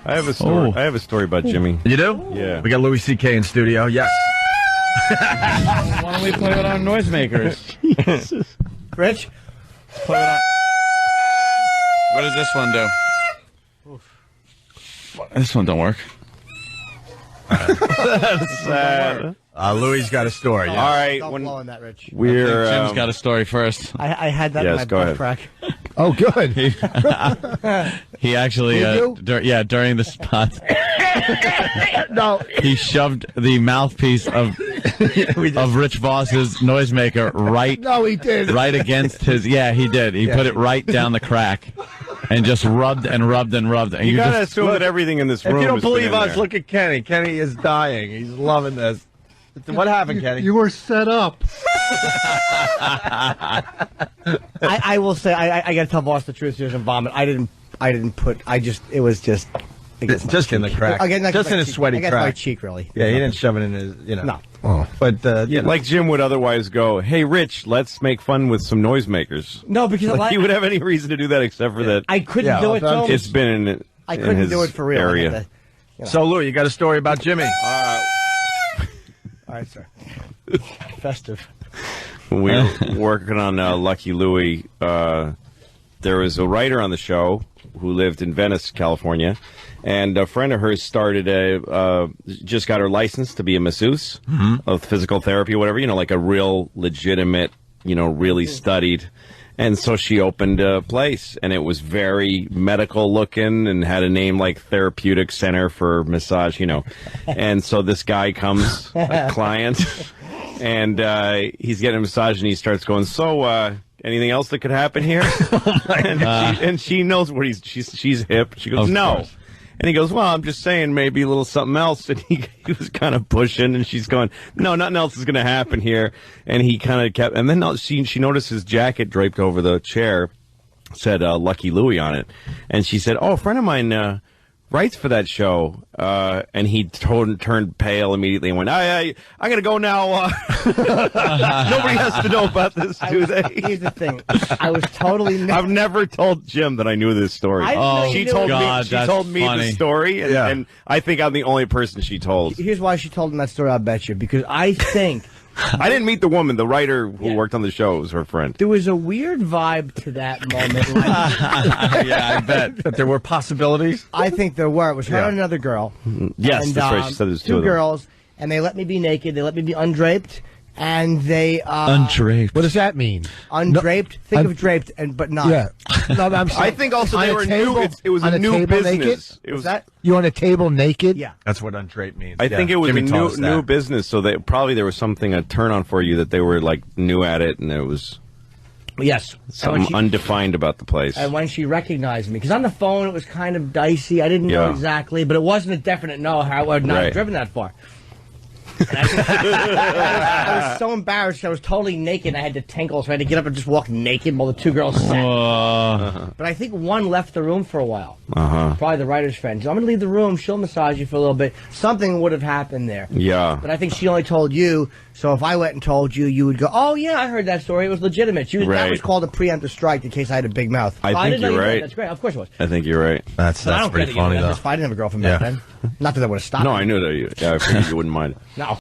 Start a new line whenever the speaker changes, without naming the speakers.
I have a story. I have a story about Jimmy.
You do?
Yeah.
We got Louis C.K. in studio. Yes.
Why don't we play with our noisemakers?
Rich?
Play with our... What does this one do? This one don't work.
That's sad.
Louis got a story.
All right.
Stop blowing that, Rich.
We're
Jim's got a story first.
I had that
Yes,
in my
go
butt
ahead.
crack.
Oh, good.
He actually, during the spot,
No.
he shoved the mouthpiece of Rich Voss's noisemaker
No, he did.
right against his. Yeah, he did. He put it right down the crack, and just rubbed and rubbed and rubbed. And
You gotta
just
assume that everything in this room.
If you don't
has been
believe
in
us,
there.
look at Kenny. Kenny is dying. He's loving this. What happened, Kenny?
You were set up.
I will say, I got to tell Boss the truth. He doesn't vomit. I didn't put, it was just.
Just in the crack. Just in his sweaty
I guess my
crack.
cheek, really.
Yeah, he didn't shove it in his,
No.
Oh. But,
Like Jim would otherwise go, "Hey, Rich, let's make fun with some noisemakers."
No, because
Like, he would have any reason to do that except for that.
I couldn't do it, though.
It's been in.
I
in
couldn't
his
do it for real.
Area.
So, Louis, you got a story about Jimmy?
All right, sir. Festive.
When we were working on Lucky Louie, there was a writer on the show who lived in Venice, California, and a friend of hers started just got her license to be a masseuse of physical therapy or whatever, like a real legitimate, really studied. And so she opened a place, and it was very medical looking and had a name like Therapeutic Center for Massage, And so this guy comes, a client, and he's getting a massage, and he starts going, "So, anything else that could happen here?" and she knows what she's hip. She goes, "No." And he goes, "Well, I'm just saying maybe a little something else." And he was kind of pushing, and she's going, "No, nothing else is going to happen here." And he kind of kept, and then she noticed his jacket draped over the chair said Lucky Louie on it. And she said, "Oh, a friend of mine writes for that show." And he turned pale immediately and went, I'm going to go now. Nobody has to know about this, do they?
Here's the thing. I was totally...
I've never told Jim that I knew this story. She told me the story, and I think I'm the only person she told.
Here's why she told him that story, I'll bet you. Because I think...
I didn't meet the woman. The writer who worked on the show was her friend.
There was a weird vibe to that moment.
Yeah, I bet. That there were possibilities?
I think there were. It was her and another girl.
Yes,
and,
that's right. She said there's
two
of them.
girls, and they let me be naked. They let me be undraped. And they...
Undraped.
What does that mean?
Undraped? Think of draped, but not.
Yeah. No, I'm saying,
I think also they were new. It was
on
a new business.
Naked?
It was
that?
You on a table naked?
Yeah.
That's what undraped means.
I think it was
Jimmy
a new business, so there was something, a turn on for you that they were like new at it, and it was
Yes.
something undefined about the place.
And when she recognized me, because on the phone it was kind of dicey. I didn't know exactly, but it wasn't a definite no. I would not have driven that far. And I was so embarrassed. I was totally naked. I had to tinkle, so I had to get up and just walk naked while the two girls sat. But I think one left the room for a while. Probably the writer's friend. So I'm going to leave the room. She'll massage you for a little bit. Something would have happened there.
Yeah.
But I think she only told you. So if I went and told you, you would go, "Oh yeah, I heard that story. It was legitimate." That was called a preemptive strike in case I had a big mouth.
I think you're right.
That's great. Of course it was.
I think you're right.
That's
But I don't
pretty
get it,
funny, though.
I didn't have a girlfriend back then. Not that I would have stopped.
No, I knew that. I figured you wouldn't mind.
No.